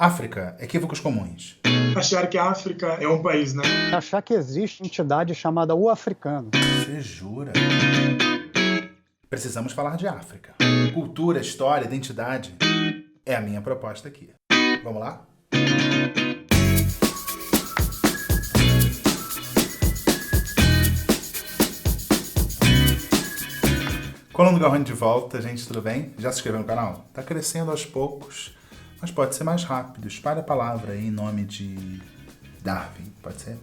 África, equívocos comuns. Achar que a África é um país, né? Achar que existe entidade chamada o africano. Você jura? Precisamos falar de África. Cultura, história, identidade. É a minha proposta aqui. Vamos lá? Coluna do Garrone de volta, gente, tudo bem? Já se inscreveu no canal? Tá crescendo aos poucos, mas pode ser mais rápido. Espalhe a palavra aí em nome de Darwin, pode ser?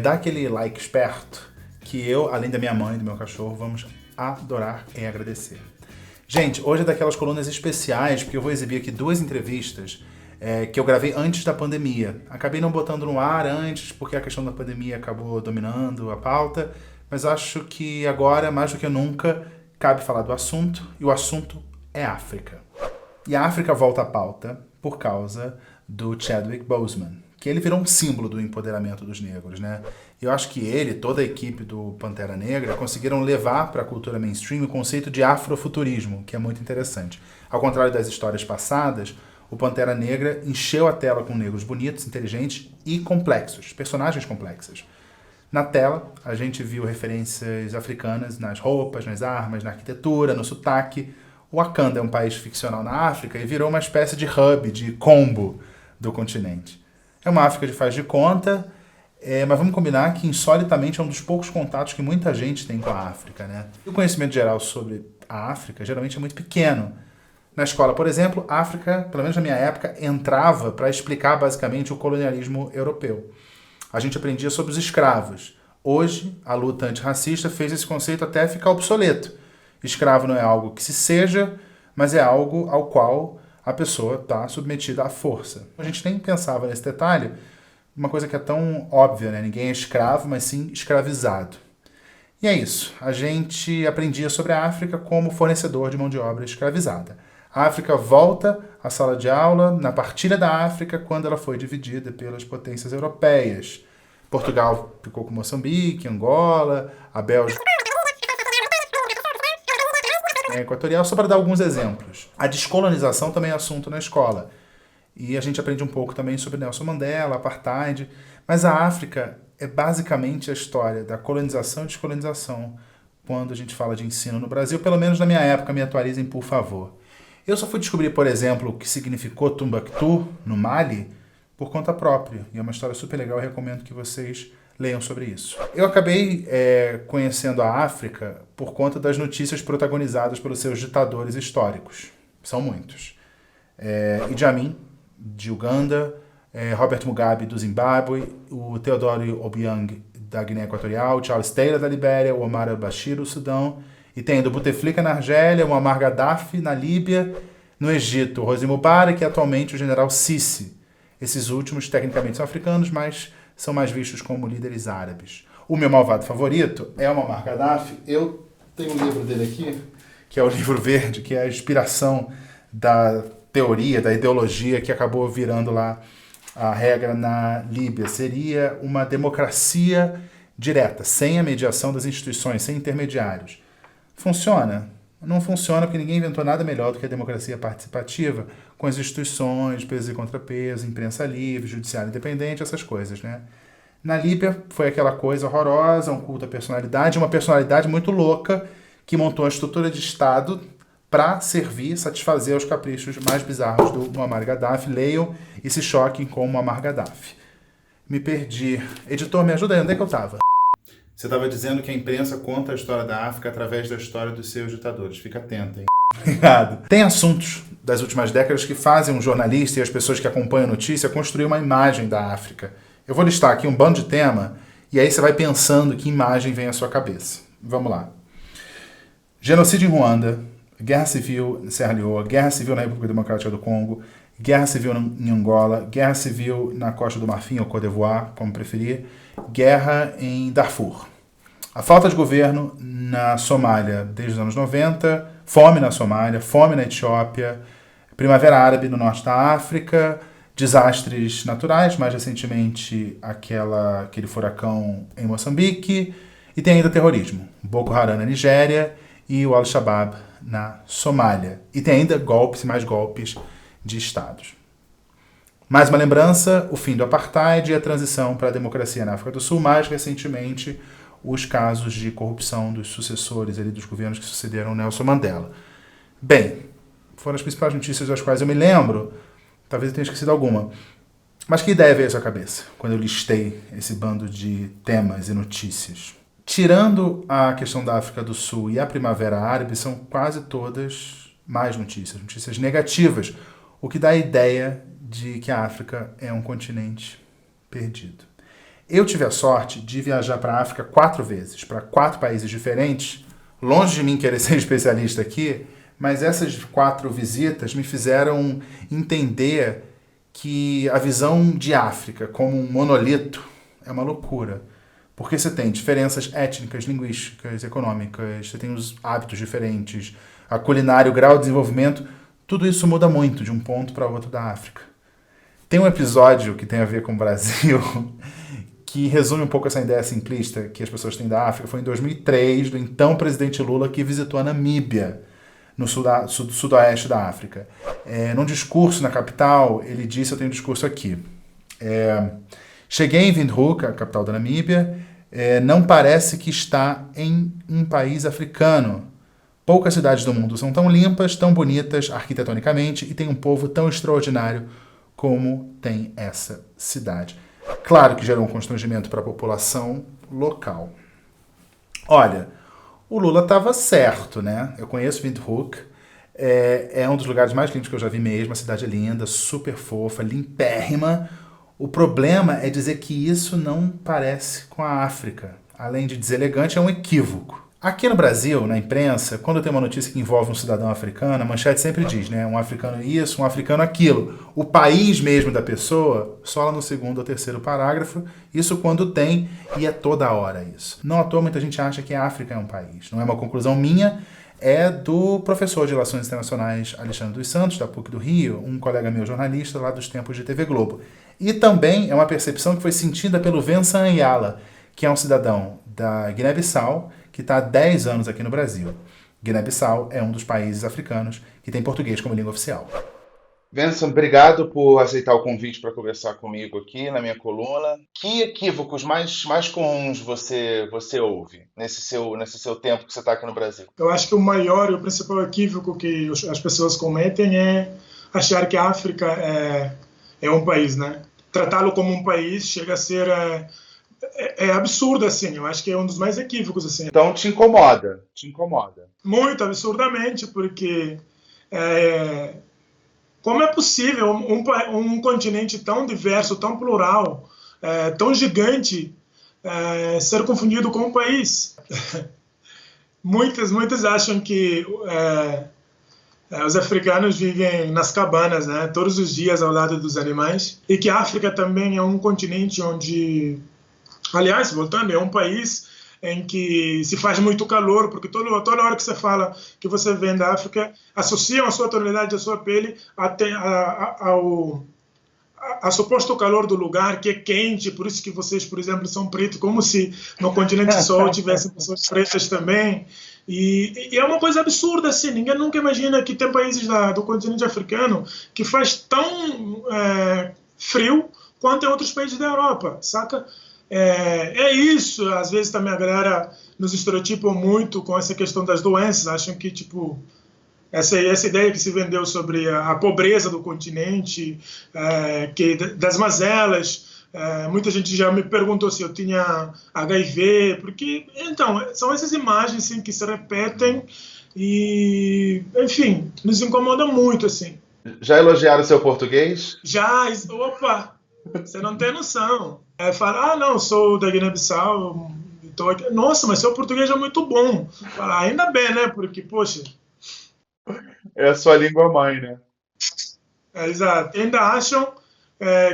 Dá aquele like esperto que eu, além da minha mãe e do meu cachorro, vamos adorar e agradecer. Gente, hoje é daquelas colunas especiais, porque eu vou exibir aqui duas entrevistas que eu gravei antes da pandemia. Acabei não botando no ar antes, porque a questão da pandemia acabou dominando a pauta, mas acho que agora, mais do que nunca, cabe falar do assunto, e o assunto é África. E a África volta à pauta por causa do Chadwick Boseman, que ele virou um símbolo do empoderamento dos negros, né? Eu acho que ele, toda a equipe do Pantera Negra, conseguiram levar para a cultura mainstream o conceito de afrofuturismo, que é muito interessante. Ao contrário das histórias passadas, o Pantera Negra encheu a tela com negros bonitos, inteligentes e complexos, personagens complexos. Na tela, a gente viu referências africanas nas roupas, nas armas, na arquitetura, no sotaque. O Wakanda é um país ficcional na África e virou uma espécie de hub, de combo do continente. É uma África de faz de conta, mas vamos combinar que insolitamente é um dos poucos contatos que muita gente tem com a África, né? E o conhecimento geral sobre a África geralmente é muito pequeno. Na escola, por exemplo, a África, pelo menos na minha época, entrava para explicar basicamente o colonialismo europeu. A gente aprendia sobre os escravos. Hoje, a luta antirracista fez esse conceito até ficar obsoleto. Escravo não é algo que se seja, mas é algo ao qual a pessoa está submetida à força. A gente nem pensava nesse detalhe, uma coisa que é tão óbvia, né? Ninguém é escravo, mas sim escravizado. E é isso. A gente aprendia sobre a África como fornecedor de mão de obra escravizada. A África volta à sala de aula na partilha da África quando ela foi dividida pelas potências europeias. Portugal ficou com Moçambique, Angola, a Bélgica equatorial, só para dar alguns exemplos. A descolonização também é assunto na escola. E a gente aprende um pouco também sobre Nelson Mandela, apartheid. Mas a África é basicamente a história da colonização e descolonização quando a gente fala de ensino no Brasil. Pelo menos na minha época, me atualizem, por favor. Eu só fui descobrir, por exemplo, o que significou Tumbactu, no Mali, por conta própria. E é uma história super legal, eu recomendo que vocês leiam sobre isso. Eu acabei conhecendo a África por conta das notícias protagonizadas pelos seus ditadores históricos. São muitos. Idi Amin, de Uganda, Robert Mugabe, do Zimbábue, o Teodoro Obiang, da Guiné Equatorial, Charles Taylor, da Libéria, o Omar al-Bashir, do Sudão, e tem do Bouteflika na Argélia, o Muammar Gaddafi na Líbia, no Egito, o Hosni Mubarak, que é atualmente o general Sisi. Esses últimos, tecnicamente, são africanos, mas são mais vistos como líderes árabes. O meu malvado favorito é o Muammar Gaddafi. Eu tenho um livro dele aqui, que é o livro verde, que é a inspiração da teoria, da ideologia que acabou virando lá a regra na Líbia. Seria uma democracia direta, sem a mediação das instituições, sem intermediários. Funciona? Não funciona porque ninguém inventou nada melhor do que a democracia participativa, com as instituições, peso e contrapeso, imprensa livre, judiciário independente, essas coisas, né? Na Líbia foi aquela coisa horrorosa, um culto à personalidade, uma personalidade muito louca que montou a estrutura de Estado para servir, satisfazer os caprichos mais bizarros do Muammar Gaddafi. Leiam e se choquem com o Muammar Gaddafi. Me perdi. Editor, me ajuda aí, onde é que eu estava? Você estava dizendo que a imprensa conta a história da África através da história dos seus ditadores. Fica atento, hein? Obrigado. Tem assuntos das últimas décadas que fazem um jornalista e as pessoas que acompanham a notícia construir uma imagem da África. Eu vou listar aqui um bando de tema e aí você vai pensando que imagem vem à sua cabeça. Vamos lá. Genocídio em Ruanda, guerra civil em Serra Leoa, guerra civil na República Democrática do Congo, guerra civil em Angola, guerra civil na Costa do Marfim ou Côte d'Ivoire, como preferir, guerra em Darfur. A falta de governo na Somália desde os anos 90, fome na Somália, fome na Etiópia, primavera árabe no norte da África, desastres naturais, mais recentemente aquele furacão em Moçambique, e tem ainda terrorismo, Boko Haram na Nigéria e o Al-Shabaab na Somália. E tem ainda golpes e mais golpes de estados. Mais uma lembrança, o fim do apartheid e a transição para a democracia na África do Sul, mais recentemente os casos de corrupção dos sucessores ali, dos governos que sucederam Nelson Mandela. Bem, foram as principais notícias das quais eu me lembro, talvez eu tenha esquecido alguma. Mas que ideia veio à sua cabeça quando eu listei esse bando de temas e notícias? Tirando a questão da África do Sul e a Primavera Árabe, são quase todas mais notícias negativas, o que dá a ideia de que a África é um continente perdido. Eu tive a sorte de viajar para a África 4 vezes, para 4 países diferentes, longe de mim querer ser especialista aqui, mas essas 4 visitas me fizeram entender que a visão de África como um monolito é uma loucura. Porque você tem diferenças étnicas, linguísticas, econômicas, você tem os hábitos diferentes, a culinária, o grau de desenvolvimento, tudo isso muda muito de um ponto para outro da África. Tem um episódio que tem a ver com o Brasil que resume um pouco essa ideia simplista que as pessoas têm da África. Foi em 2003, do então presidente Lula, que visitou a Namíbia, no sudoeste da África. Num discurso na capital, ele disse, eu tenho um discurso aqui, cheguei em Windhoek, a capital da Namíbia, não parece que está em um país africano. Poucas cidades do mundo são tão limpas, tão bonitas arquitetonicamente e tem um povo tão extraordinário como tem essa cidade. Claro que gerou um constrangimento para a população local. Olha, o Lula estava certo, né? Eu conheço Windhoek, é um dos lugares mais lindos que eu já vi mesmo, a cidade é linda, super fofa, limpérrima. O problema é dizer que isso não parece com a África. Além de deselegante, é um equívoco. Aqui no Brasil, na imprensa, quando tem uma notícia que envolve um cidadão africano, a manchete sempre diz, né? Um africano isso, um africano aquilo. O país mesmo da pessoa, só lá no 2º ou 3º parágrafo, isso quando tem, e é toda hora isso. Não à toa muita gente acha que a África é um país. Não é uma conclusão minha, é do professor de Relações Internacionais Alexandre dos Santos, da PUC do Rio, um colega meu jornalista lá dos tempos de TV Globo. E também é uma percepção que foi sentida pelo Vincent Ayala, que é um cidadão da Guiné-Bissau, que está há 10 anos aqui no Brasil. Guiné-Bissau é um dos países africanos que tem português como língua oficial. Vincent, obrigado por aceitar o convite para conversar comigo aqui na minha coluna. Que equívocos mais comuns você ouve nesse seu tempo que você está aqui no Brasil? Eu acho que o maior e o principal equívoco que as pessoas cometem é achar que a África é um país, né? Tratá-lo como um país chega a ser absurdo, assim. Eu acho que é um dos mais equívocos, assim. Então te incomoda. Muito absurdamente, porque como é possível um continente tão diverso, tão plural, tão gigante, ser confundido com um país? Muitas acham que os africanos vivem nas cabanas, né, todos os dias ao lado dos animais, e que a África também é um continente onde, aliás, voltando, é um país em que se faz muito calor, porque toda hora que você fala que você vem da África, associam a sua tonalidade, a sua pele ao suposto calor do lugar, que é quente, por isso que vocês, por exemplo, são pretos, como se no continente Sol tivessem pessoas pretas também. E é uma coisa absurda, assim, ninguém nunca imagina que tem países do continente africano que faz tão frio quanto em outros países da Europa, saca? É isso, às vezes também a galera nos estereotipa muito com essa questão das doenças, acham que, tipo, essa ideia que se vendeu sobre a pobreza do continente, das mazelas, muita gente já me perguntou se eu tinha HIV, porque, então, são essas imagens assim, que se repetem e, enfim, nos incomodam muito, assim. Já elogiaram o seu português? Já, opa, você não tem noção. Fala, não, sou da Guiné-Bissau, tô aqui. Nossa, mas seu português é muito bom. Fala, ainda bem, né, porque, poxa... É a sua língua mãe, né? Exato. Ainda acham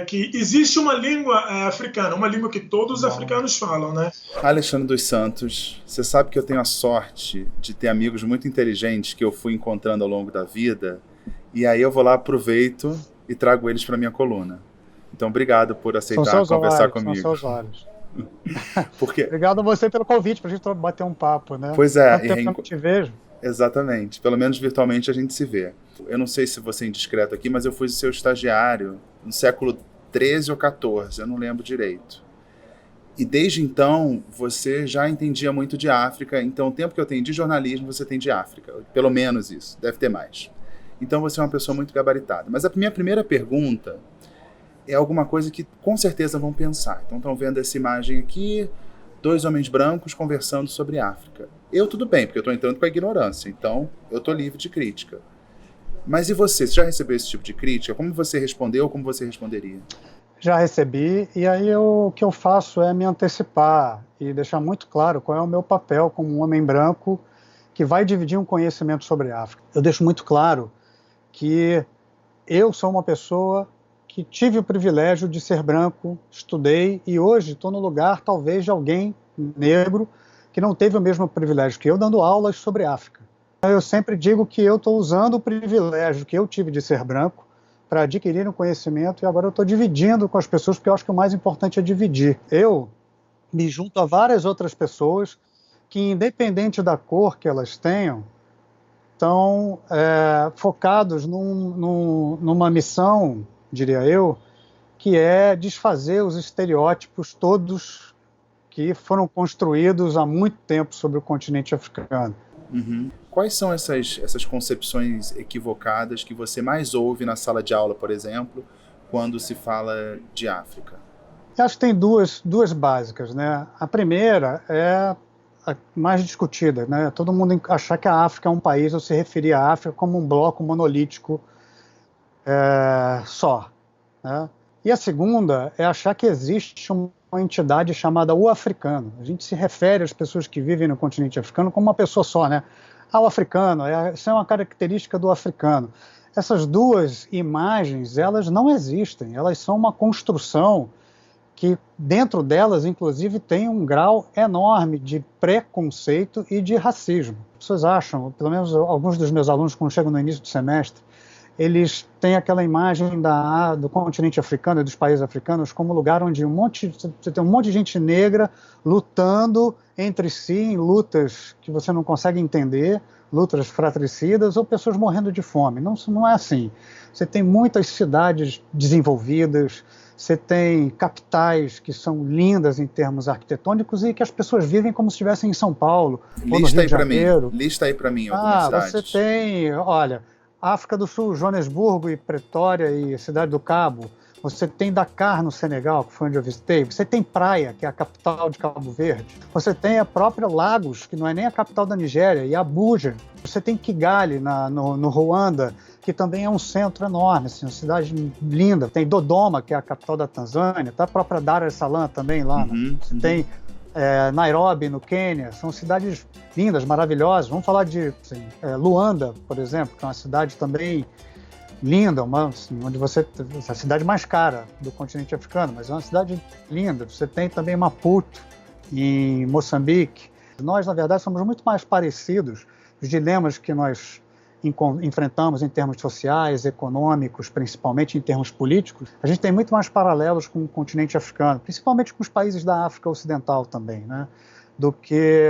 que existe uma língua africana, uma língua que todos os africanos falam, né? Alexandre dos Santos, você sabe que eu tenho a sorte de ter amigos muito inteligentes que eu fui encontrando ao longo da vida, e aí eu vou lá, aproveito e trago eles para minha coluna. Então, obrigado por aceitar conversar comigo. São seus olhos. Porque... Obrigado a você pelo convite para a gente bater um papo, né? Pois é. Quanto tempo que eu não te vejo. Exatamente. Pelo menos virtualmente a gente se vê. Eu não sei se você é indiscreto aqui, mas eu fui seu estagiário no século XIII ou XIV, eu não lembro direito. E desde então, você já entendia muito de África. Então, o tempo que eu tenho de jornalismo, você tem de África. Pelo menos isso. Deve ter mais. Então, você é uma pessoa muito gabaritada. Mas a minha primeira pergunta é alguma coisa que com certeza vão pensar. Então, estão vendo essa imagem aqui, 2 homens brancos conversando sobre África. Eu tudo bem, porque eu estou entrando com a ignorância. Então, eu estou livre de crítica. Mas e você? Você já recebeu esse tipo de crítica? Como você respondeu ou como você responderia? Já recebi, e aí o que eu faço é me antecipar e deixar muito claro qual é o meu papel como um homem branco que vai dividir um conhecimento sobre a África. Eu deixo muito claro que eu sou uma pessoa que tive o privilégio de ser branco, estudei e hoje estou no lugar talvez de alguém negro que não teve o mesmo privilégio que eu, dando aulas sobre África. Eu sempre digo que eu estou usando o privilégio que eu tive de ser branco para adquirir um conhecimento, e agora eu estou dividindo com as pessoas, porque eu acho que o mais importante é dividir. Eu me junto a várias outras pessoas que, independente da cor que elas tenham, estão focados numa missão, diria eu, que é desfazer os estereótipos todos que foram construídos há muito tempo sobre o continente africano. Uhum. Quais são essas concepções equivocadas que você mais ouve na sala de aula, por exemplo, quando se fala de África? Eu acho que tem duas básicas, né? A primeira é a mais discutida, né? Todo mundo achar que a África é um país, ou se referir à África como um bloco monolítico só, né? E a segunda é achar que existe uma entidade chamada o africano. A gente se refere às pessoas que vivem no continente africano como uma pessoa só, né? O africano, isso é uma característica do africano. Essas duas imagens, elas não existem, elas são uma construção que dentro delas, inclusive, tem um grau enorme de preconceito e de racismo. As pessoas acham, pelo menos alguns dos meus alunos, quando chegam no início do semestre, eles têm aquela imagem do continente africano e dos países africanos como lugar onde você tem um monte de gente negra lutando entre si em lutas que você não consegue entender, lutas fratricidas ou pessoas morrendo de fome. Não é assim. Você tem muitas cidades desenvolvidas, você tem capitais que são lindas em termos arquitetônicos e que as pessoas vivem como se estivessem em São Paulo ou no Rio de Janeiro. Lista aí para mim algumas cidades. Você tem, olha, África do Sul, Joanesburgo e Pretória e Cidade do Cabo. Você tem Dakar, no Senegal, que foi onde eu visitei. Você tem Praia, que é a capital de Cabo Verde. Você tem a própria Lagos, que não é nem a capital da Nigéria, e Abuja. Você tem Kigali, no Ruanda, que também é um centro enorme, assim, uma cidade linda. Tem Dodoma, que é a capital da Tanzânia. Tá a própria Dar es Salaam também lá. Você tem Nairobi, no Quênia. São cidades lindas, maravilhosas. Vamos falar de Luanda, por exemplo, que é uma cidade também linda, onde a cidade mais cara do continente africano, mas é uma cidade linda. Você tem também Maputo, em Moçambique. Nós, na verdade, somos muito mais parecidos. Os dilemas que nós enfrentamos em termos sociais, econômicos, principalmente em termos políticos, a gente tem muito mais paralelos com o continente africano, principalmente com os países da África Ocidental também, né? Do que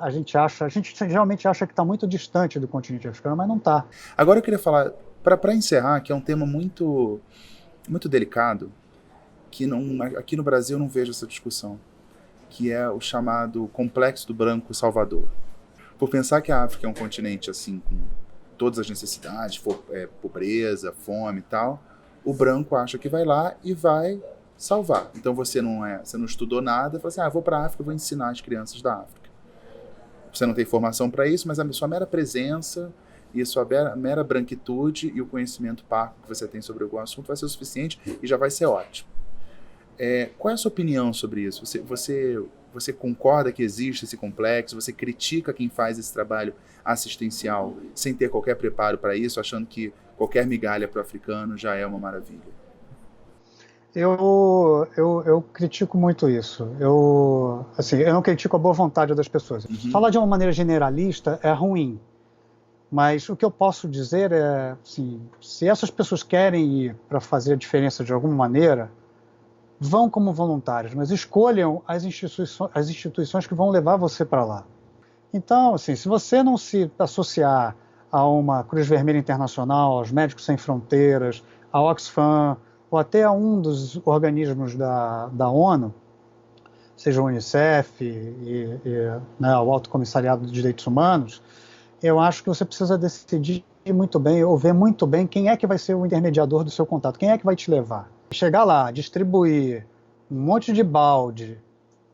a gente acha. A gente geralmente acha que está muito distante do continente africano, mas não está. Agora eu queria falar, para encerrar, que é um tema muito, muito delicado, que aqui no Brasil eu não vejo essa discussão, que é o chamado Complexo do Branco Salvador. Por pensar que a África é um continente assim, com todas as necessidades, pobreza, fome e tal, o branco acha que vai lá e vai salvar. Então você não estudou nada, fala assim, vou para a África, vou ensinar as crianças da África. Você não tem formação para isso, mas a sua mera presença e a sua mera branquitude e o conhecimento parco que você tem sobre algum assunto vai ser o suficiente e já vai ser ótimo. Qual é a sua opinião sobre isso? Você concorda que existe esse complexo? Você critica quem faz esse trabalho assistencial sem ter qualquer preparo para isso, achando que qualquer migalha para o africano já é uma maravilha? Eu critico muito isso. Eu não critico a boa vontade das pessoas. Falar de uma maneira generalista é ruim. Mas o que eu posso dizer é, assim, se essas pessoas querem ir para fazer a diferença de alguma maneira, vão como voluntários, mas escolham as instituições que vão levar você para lá. Então, assim, se você não se associar a uma Cruz Vermelha Internacional, aos Médicos Sem Fronteiras, a Oxfam, ou até a um dos organismos da ONU, seja o Unicef né, o Alto Comissariado dos Direitos Humanos, eu acho que você precisa decidir muito bem, ou ver muito bem quem é que vai ser o intermediador do seu contato, quem é que vai te levar. Chegar lá, distribuir um monte de balde,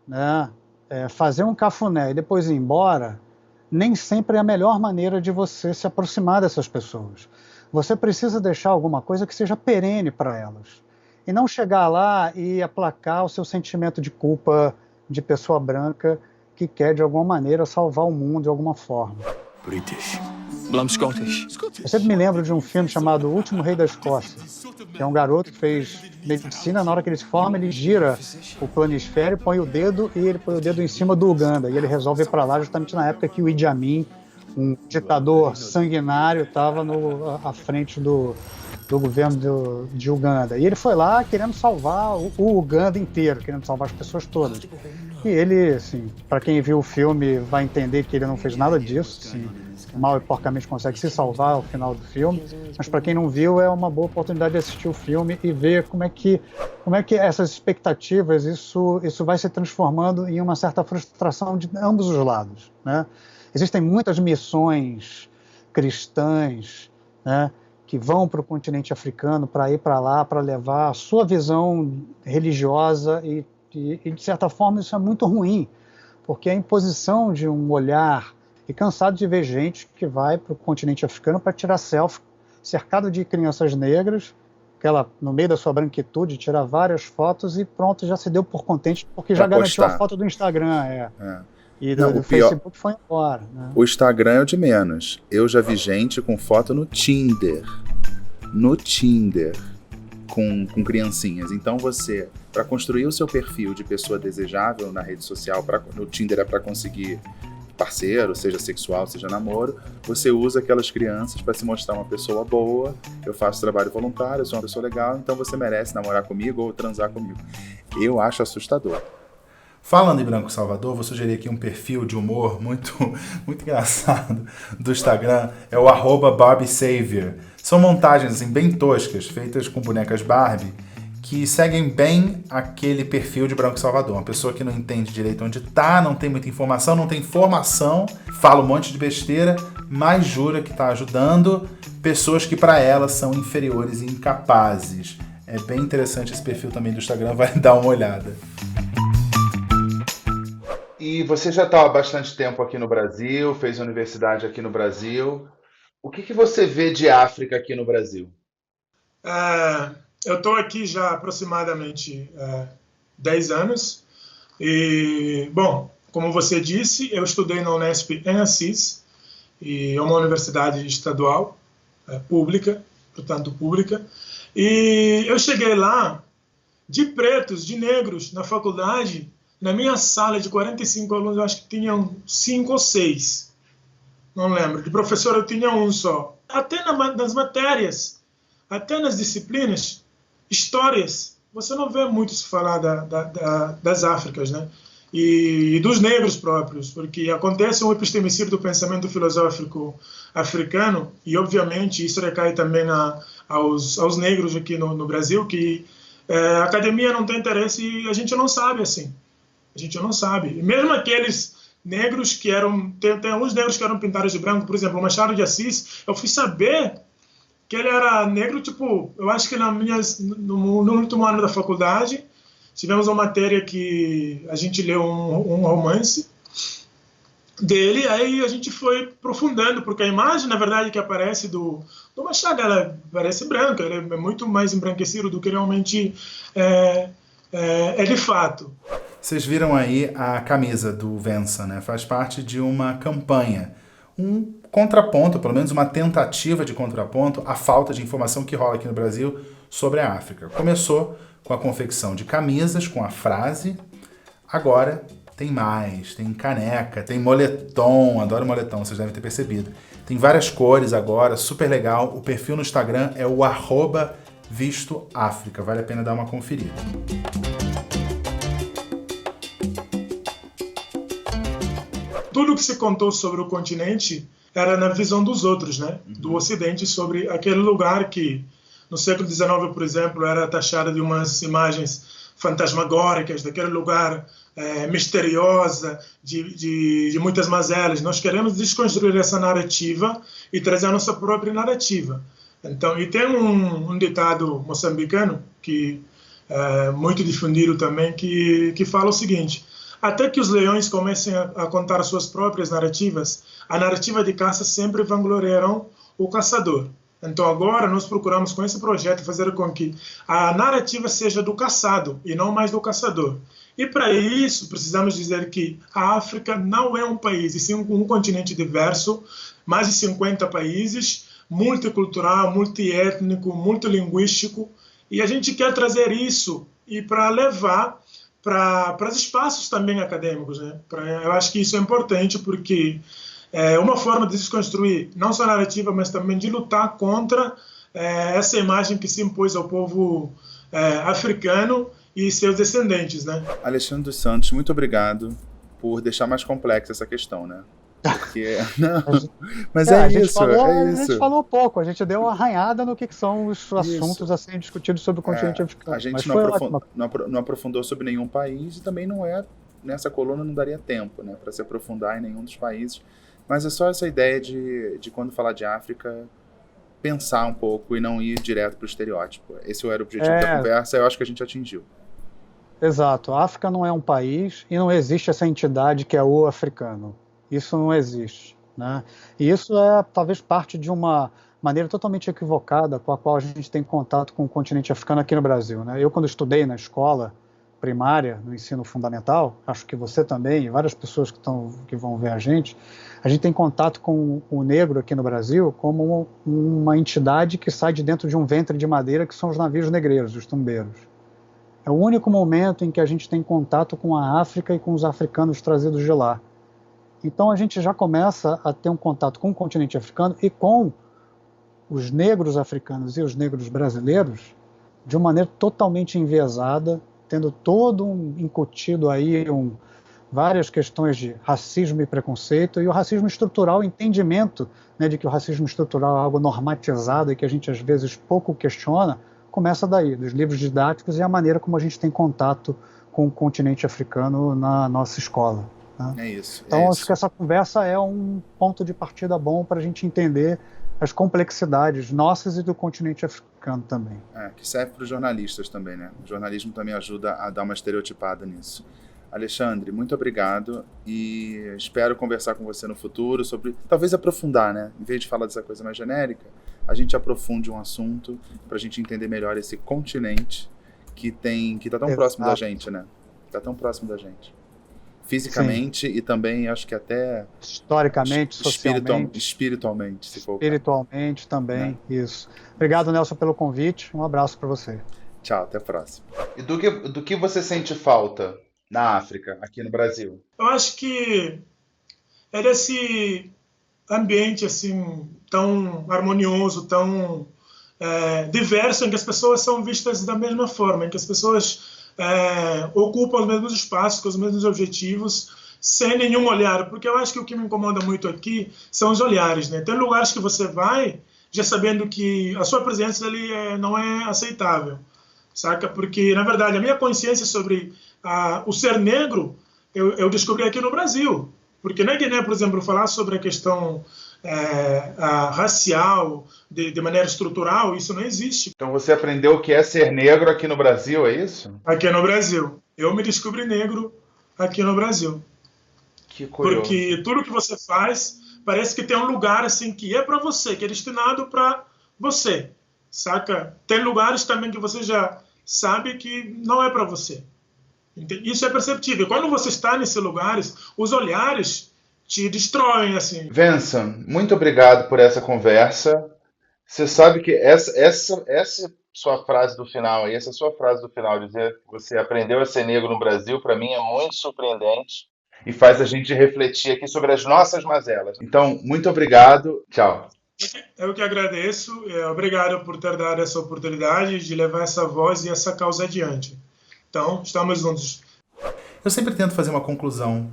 né, fazer um cafuné e depois ir embora, nem sempre é a melhor maneira de você se aproximar dessas pessoas. Você precisa deixar alguma coisa que seja perene para elas. E não chegar lá e aplacar o seu sentimento de culpa de pessoa branca que quer, de alguma maneira, salvar o mundo de alguma forma. British. Well, I'm Scottish. Eu sempre me lembro de um filme chamado O Último Rei da Escócia, que é um garoto que fez medicina. Na hora que ele se forma, ele gira o planisfério, põe o dedo e ele põe o dedo em cima do Uganda. E ele resolve ir para lá justamente na época que o Idi Amin, um ditador sanguinário, estava à frente do governo de Uganda. E ele foi lá querendo salvar o Uganda inteiro, querendo salvar as pessoas todas. E ele, assim, para quem viu o filme vai entender que ele não fez nada disso, assim, mal e porcamente consegue se salvar ao final do filme, mas para quem não viu é uma boa oportunidade de assistir o filme e ver como é que essas expectativas, isso vai se transformando em uma certa frustração de ambos os lados, né? Existem muitas missões cristãs, né, que vão para o continente africano para ir para lá, para levar a sua visão religiosa e, de certa forma, isso é muito ruim, porque a imposição de um olhar, e cansado de ver gente que vai para o continente africano para tirar selfie, cercado de crianças negras, que ela, no meio da sua branquitude, tira várias fotos e pronto, já se deu por contente, porque já garantiu a foto do Instagram, E do Facebook foi embora, né? O Instagram é o de menos. Eu já vi gente com foto no Tinder. Com criancinhas. Então você, para construir o seu perfil de pessoa desejável na rede social, no Tinder é para conseguir parceiro, seja sexual, seja namoro, você usa aquelas crianças para se mostrar uma pessoa boa. Eu faço trabalho voluntário, eu sou uma pessoa legal, então você merece namorar comigo ou transar comigo. Eu acho assustador. Falando em Branco Salvador, vou sugerir aqui um perfil de humor muito engraçado do Instagram, é o @BarbieSavior. São montagens assim, bem toscas, feitas com bonecas Barbie, que seguem bem aquele perfil de Branco Salvador. Uma pessoa que não entende direito onde está, não tem muita informação, não tem formação, fala um monte de besteira, mas jura que está ajudando pessoas que para ela são inferiores e incapazes. É bem interessante esse perfil também do Instagram, vai dar uma olhada. E você já está há bastante tempo aqui no Brasil, fez universidade aqui no Brasil. O que você vê de África aqui no Brasil? Eu estou aqui já há aproximadamente 10 anos. E, bom, como você disse, eu estudei na Unesp em Assis, e é uma universidade estadual, pública, portanto pública. E eu cheguei lá de pretos, de negros, na faculdade. Na minha sala de 45 alunos, eu acho que tinham 5 ou 6. Não lembro. De professor eu tinha um só. Até nas matérias, até nas disciplinas, histórias, você não vê muito se falar das Áfricas, né? E dos negros próprios, porque acontece um epistemicídio do pensamento filosófico africano, e obviamente isso recai também aos negros aqui no Brasil, que a academia não tem interesse e a gente não sabe assim. A gente não sabe. E mesmo aqueles negros que eram... Tem alguns negros que eram pintados de branco, por exemplo, o Machado de Assis, eu fui saber que ele era negro, tipo, eu acho que no último ano da faculdade, tivemos uma matéria que a gente leu um romance dele, aí a gente foi aprofundando, porque a imagem, na verdade, que aparece do Machado, ela parece branca, ele é muito mais embranquecido do que realmente é de fato. Vocês viram aí a camisa do Vensa, né? Faz parte de uma campanha, um contraponto, pelo menos uma tentativa de contraponto à falta de informação que rola aqui no Brasil sobre a África. Começou com a confecção de camisas com a frase, agora tem mais, tem caneca, tem moletom, adoro moletom, vocês devem ter percebido. Tem várias cores agora, super legal. O perfil no Instagram é o @vistoáfrica, vale a pena dar uma conferida. Tudo que se contou sobre o continente era na visão dos outros, né? Do Ocidente, sobre aquele lugar que, no século XIX, por exemplo, era taxado de umas imagens fantasmagóricas, daquele lugar misteriosa, de muitas mazelas. Nós queremos desconstruir essa narrativa e trazer a nossa própria narrativa. Então, e tem um ditado moçambicano, que é muito difundido também, que fala o seguinte: até que os leões comecem a contar suas próprias narrativas, a narrativa de caça sempre vangloriarão o caçador. Então agora nós procuramos com esse projeto fazer com que a narrativa seja do caçado e não mais do caçador. E para isso precisamos dizer que a África não é um país, e sim um continente diverso, mais de 50 países, multicultural, multiétnico, multilinguístico, e a gente quer trazer isso e para levar para os espaços também acadêmicos, né? Eu acho que isso é importante porque é uma forma de desconstruir não só a narrativa, mas também de lutar contra essa imagem que se impôs ao povo africano e seus descendentes, né? Alexandre dos Santos, muito obrigado por deixar mais complexa essa questão, né? Porque, não, mas é isso. A gente falou pouco, a gente deu uma arranhada no que são os assuntos a serem discutidos sobre o continente africano. A gente não aprofundou sobre nenhum país e também nessa coluna não daria tempo, né, para se aprofundar em nenhum dos países. Mas é só essa ideia de quando falar de África, pensar um pouco e não ir direto para o estereótipo. Esse era o objetivo da conversa, eu acho que a gente atingiu. Exato. A África não é um país e não existe essa entidade que é o africano. Isso não existe, né? E isso é talvez parte de uma maneira totalmente equivocada com a qual a gente tem contato com o continente africano aqui no Brasil, né? Eu, quando estudei na escola primária, no ensino fundamental, acho que você também e várias pessoas que vão ver a gente tem contato com o negro aqui no Brasil como uma entidade que sai de dentro de um ventre de madeira, que são os navios negreiros, os tumbeiros. É o único momento em que a gente tem contato com a África e com os africanos trazidos de lá. Então a gente já começa a ter um contato com o continente africano e com os negros africanos e os negros brasileiros de uma maneira totalmente enviesada, tendo todo incutido aí várias questões de racismo e preconceito, e o racismo estrutural, o entendimento, né, de que o racismo estrutural é algo normatizado e que a gente às vezes pouco questiona, começa daí, dos livros didáticos e a maneira como a gente tem contato com o continente africano na nossa escola. É isso. Então, acho que essa conversa é um ponto de partida bom para a gente entender as complexidades nossas e do continente africano também. Que serve para os jornalistas também, né? O jornalismo também ajuda a dar uma estereotipada nisso. Alexandre, muito obrigado e espero conversar com você no futuro sobre, talvez aprofundar, né? Em vez de falar dessa coisa mais genérica, a gente aprofunde um assunto para a gente entender melhor esse continente que está tão próximo da gente, né? Está tão próximo da gente. Fisicamente. Sim. E também acho que até historicamente, socialmente, espiritualmente, se for espiritualmente também, isso. Obrigado, Nelson, pelo convite. Um abraço para você. Tchau, até a próxima. E do que você sente falta na África, aqui no Brasil? Eu acho que é desse ambiente assim tão harmonioso, tão diverso, em que as pessoas são vistas da mesma forma, em que as pessoas ocupam os mesmos espaços, com os mesmos objetivos, sem nenhum olhar, porque eu acho que o que me incomoda muito aqui são os olhares, né? Tem lugares que você vai já sabendo que a sua presença ali não é aceitável, saca? Porque, na verdade, a minha consciência sobre o ser negro eu descobri aqui no Brasil, porque na Guiné, por exemplo, falar sobre a questão racial de maneira estrutural, isso não existe. Então você aprendeu o que é ser negro aqui no Brasil, é isso? Aqui no Brasil. Eu me descobri negro aqui no Brasil. Que curioso. Porque tudo que você faz parece que tem um lugar assim que é para você, que é destinado para você, saca? Tem lugares também que você já sabe que não é para você. Isso é perceptível. Quando você está nesses lugares, os olhares te destroem, assim. Vincent, muito obrigado por essa conversa. Você sabe que essa sua frase do final, dizer que você aprendeu a ser negro no Brasil, para mim é muito surpreendente e faz a gente refletir aqui sobre as nossas mazelas. Então, muito obrigado. Tchau. Eu que agradeço. Obrigado por ter dado essa oportunidade de levar essa voz e essa causa adiante. Então, estamos juntos. Eu sempre tento fazer uma conclusão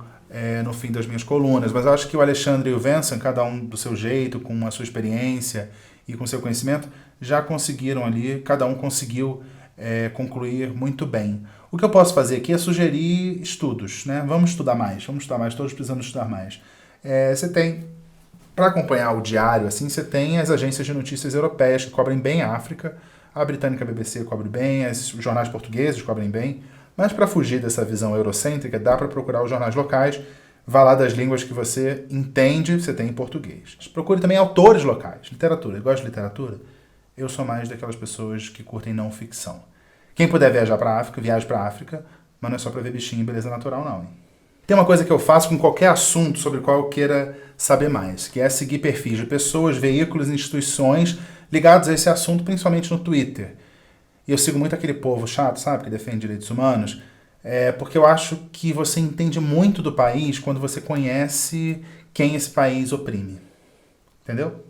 no fim das minhas colunas, mas eu acho que o Alexandre e o Vincent, cada um do seu jeito, com a sua experiência e com o seu conhecimento, já conseguiram ali, cada um conseguiu concluir muito bem. O que eu posso fazer aqui é sugerir estudos, né? Vamos estudar mais, todos precisamos estudar mais. Você tem, para acompanhar o diário, assim, você tem as agências de notícias europeias que cobrem bem a África, a britânica BBC cobre bem, os jornais portugueses cobrem bem, mas para fugir dessa visão eurocêntrica, dá para procurar os jornais locais, vá lá das línguas que você entende, você tem em português. Procure também autores locais, literatura. Eu gosto de literatura? Eu sou mais daquelas pessoas que curtem não ficção. Quem puder viajar para a África, viaje para a África, mas não é só para ver bichinho e beleza natural, não. Hein? Tem uma coisa que eu faço com qualquer assunto sobre o qual eu queira saber mais, que é seguir perfis de pessoas, veículos, instituições ligados a esse assunto, principalmente no Twitter. E eu sigo muito aquele povo chato, sabe, que defende direitos humanos, porque eu acho que você entende muito do país quando você conhece quem esse país oprime. Entendeu?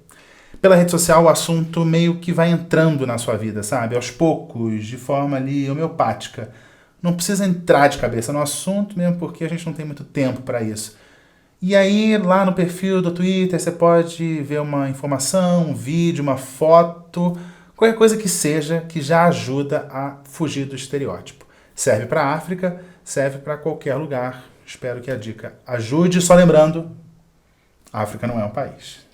Pela rede social, o assunto meio que vai entrando na sua vida, sabe? Aos poucos, de forma ali homeopática. Não precisa entrar de cabeça no assunto, mesmo porque a gente não tem muito tempo para isso. E aí, lá no perfil do Twitter, você pode ver uma informação, um vídeo, uma foto, qualquer coisa que seja, que já ajuda a fugir do estereótipo. Serve para a África, serve para qualquer lugar. Espero que a dica ajude. Só lembrando, a África não é um país.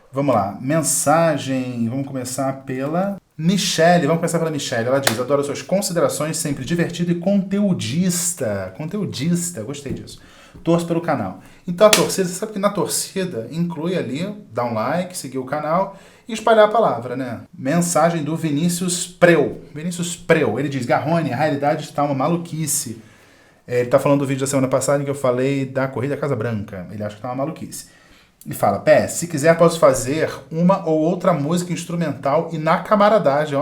Vamos lá, mensagem, vamos começar pela Michelle. Ela diz: adoro suas considerações, sempre divertido e conteudista. Gostei disso. Torço pelo canal. Então a torcida, você sabe que na torcida inclui ali, dar um like, seguir o canal e espalhar a palavra, né? Mensagem do Vinícius Preu, ele diz: Garrone, a realidade está uma maluquice. Ele está falando do vídeo da semana passada em que eu falei da Corrida Casa Branca. Ele acha que está uma maluquice. Ele fala: PS, se quiser posso fazer uma ou outra música instrumental e na camaradagem,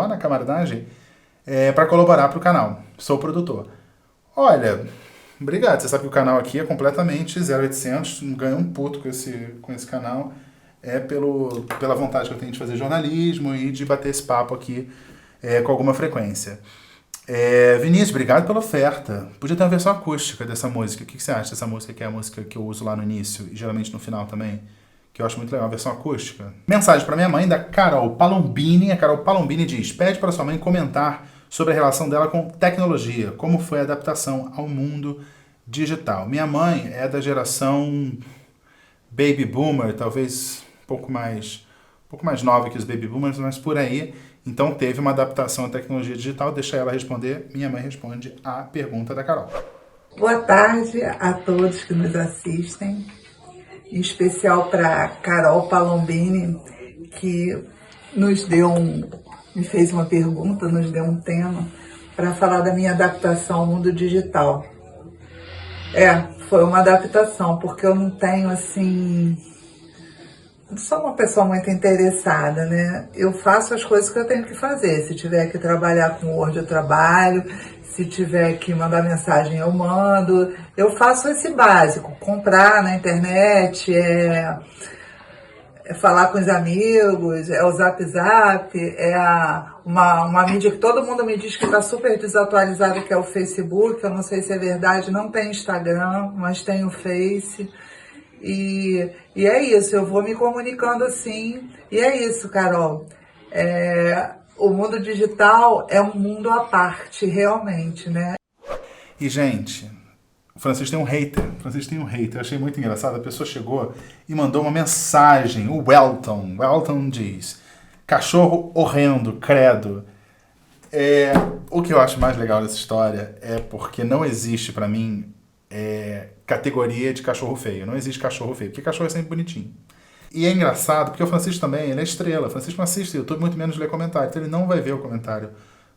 para colaborar para o canal. Sou produtor. Olha, obrigado. Você sabe que o canal aqui é completamente 0800, não ganho um puto com esse canal. Pela vontade que eu tenho de fazer jornalismo e de bater esse papo aqui com alguma frequência. Vinícius, obrigado pela oferta. Podia ter uma versão acústica dessa música. O que você acha dessa música, que é a música que eu uso lá no início e geralmente no final também? Que eu acho muito legal, a versão acústica. Mensagem para minha mãe da Carol Palombini. A Carol Palombini diz: pede para sua mãe comentar sobre a relação dela com tecnologia, como foi a adaptação ao mundo digital. Minha mãe é da geração Baby Boomer, talvez um pouco mais nova que os Baby Boomers, mas por aí. Então teve uma adaptação à tecnologia digital. Deixa ela responder. Minha mãe responde a pergunta da Carol. Boa tarde a todos que nos assistem, em especial para Carol Palombini, que me fez uma pergunta, nos deu um tema para falar da minha adaptação ao mundo digital. Foi uma adaptação, porque eu não tenho não sou uma pessoa muito interessada, né? Eu faço as coisas que eu tenho que fazer. Se tiver que trabalhar com Word, eu trabalho. Se tiver que mandar mensagem, eu mando. Eu faço esse básico: comprar na internet, falar com os amigos, o Zap, uma mídia que todo mundo me diz que está super desatualizada, que é o Facebook. Eu não sei se é verdade, não tem Instagram, mas tem o Face. E é isso, eu vou me comunicando assim. E é isso, Carol. O mundo digital é um mundo à parte, realmente, né? E, gente, o Francisco tem um hater. Eu achei muito engraçado. A pessoa chegou e mandou uma mensagem. O Welton diz: cachorro horrendo, credo. O que eu acho mais legal dessa história é porque não existe, pra mim, categoria de cachorro feio. Não existe cachorro feio, porque cachorro é sempre bonitinho. E é engraçado, porque o Francisco também, ele é estrela. O Francisco não assiste YouTube, muito menos lê comentário. Então ele não vai ver o comentário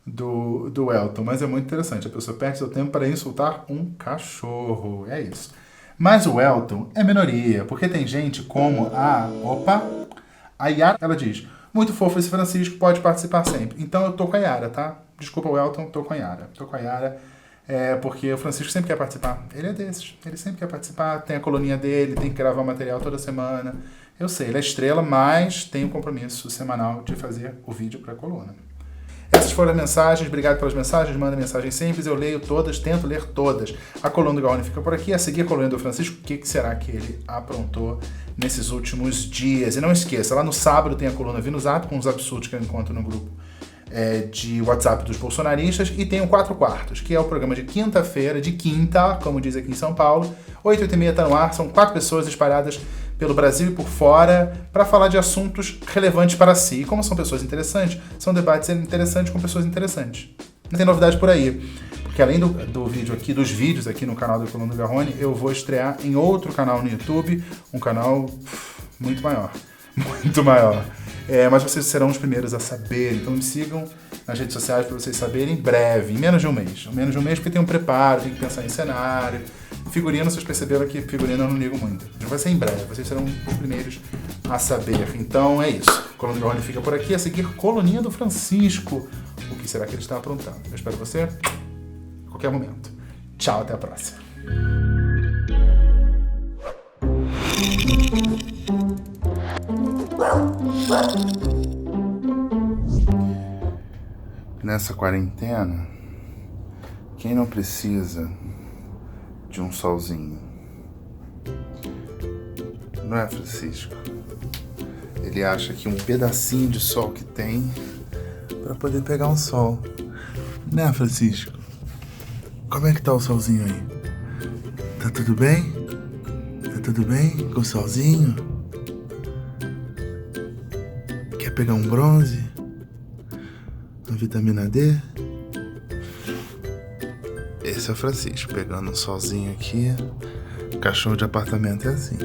do Elton. Mas é muito interessante. A pessoa perde seu tempo para insultar um cachorro. É isso. Mas o Elton é minoria, porque tem gente como a Yara, ela diz: muito fofo esse Francisco, pode participar sempre. Então eu tô com a Yara, tá? Desculpa o Elton, tô com a Yara. Porque o Francisco sempre quer participar. Ele é desses. Ele sempre quer participar, tem a coluninha dele, tem que gravar material toda semana. Eu sei, ele é estrela, mas tem o compromisso semanal de fazer o vídeo para a coluna. Essas foram as mensagens, obrigado pelas mensagens, mandem mensagens sempre, eu leio todas, tento ler todas. A coluna do Gaone fica por aqui, a seguir a coluna do Francisco, o que será que ele aprontou nesses últimos dias? E não esqueça, lá no sábado tem a coluna Vi no Zap, com os absurdos que eu encontro no grupo de WhatsApp dos bolsonaristas, e tem o 4 Quartos, que é o programa de quinta-feira, de quinta, como diz aqui em São Paulo, 8, 8h30 tá no ar, são 4 pessoas espalhadas pelo Brasil e por fora, para falar de assuntos relevantes para si. E como são pessoas interessantes, são debates interessantes com pessoas interessantes. Não tem novidade por aí, porque além do vídeo aqui, dos vídeos aqui no canal do Coluna do Garrone, eu vou estrear em outro canal no YouTube, um canal muito maior. Muito maior. Mas vocês serão os primeiros a saber, então me sigam nas redes sociais para vocês saberem em breve, em menos de um mês. Menos de um mês porque tem um preparo, tem que pensar em cenário. Figurino, vocês perceberam que figurino eu não ligo muito. Então vai ser em breve, vocês serão os primeiros a saber. Então é isso. O Coluna do Garrone fica por aqui, a seguir Coluninha do Francisco. O que será que ele está aprontando? Eu espero você a qualquer momento. Tchau, até a próxima. Nessa quarentena, quem não precisa de um solzinho? Não é, Francisco? Ele acha que um pedacinho de sol que tem para poder pegar um sol. Né, Francisco? Como é que tá o solzinho aí? Tá tudo bem? Tá tudo bem com o solzinho? Quer pegar um bronze? Uma vitamina D? Esse é o Francisco, pegando um solzinho aqui. Cachorro de apartamento é assim.